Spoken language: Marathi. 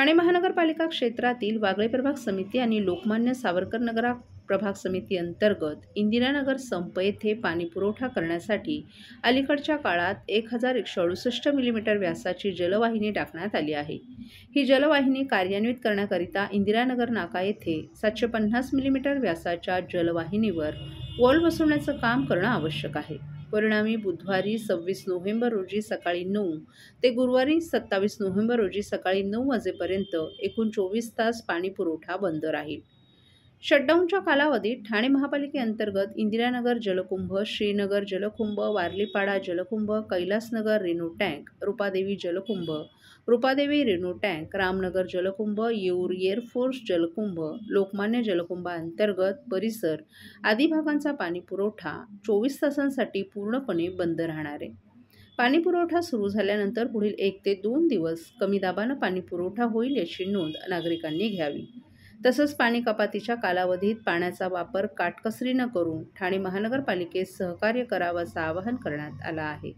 ठाणे महानगरपालिका क्षेत्रातील वागळे प्रभाग समिती आणि लोकमान्य सावरकर नगर प्रभाग समिती अंतर्गत इंदिरानगर संप येथे पाणीपुरवठा करण्यासाठी अलीकडच्या काळात 1168 मिलीमीटर व्यासाची जलवाहिनी टाकण्यात आली आहे। ही जलवाहिनी कार्यान्वित करण्याकरिता इंदिरानगर नाका येथे 750 मिलीमीटर व्यासाच्या जलवाहिनीवर वॉल बसवण्याचं काम करणं आवश्यक आहे। परिणामी बुधवारी 26 नोव्हेंबर रोजी सकाळी 9 ते गुरुवारी 27 नोव्हेंबर रोजी सकाळी 9 वाजेपर्यंत एकूण 24 तास पाणीपुरवठा बंद राहील। शटडाऊनच्या कालावधीत ठाणे महापालिकेअंतर्गत इंदिरानगर जलकुंभ, श्रीनगर जलकुंभ, वारलीपाडा जलकुंभ, कैलासनगर रेणू टँक, रूपादेवी जलकुंभ, रूपादेवी रेणू टँक, रामनगर जलकुंभ, येऊर एअरफोर्स जलकुंभ, लोकमान्य जलकुंभाअंतर्गत परिसर आदी भागांचा पाणीपुरवठा 24 तासांसाठी पूर्णपणे बंद राहणार आहे। पाणीपुरवठा सुरू झाल्यानंतर पुढील 1 ते 2 दिवस कमी दाबानं पाणीपुरवठा होईल याची नोंद नागरिकांनी घ्यावी। तसंच पाणी कपातीच्या कालावधीत पाण्याचा वापर काटकसरीनं करून ठाणे महानगरपालिकेस सहकार्य करावं असं आवाहन करण्यात आलं आहे।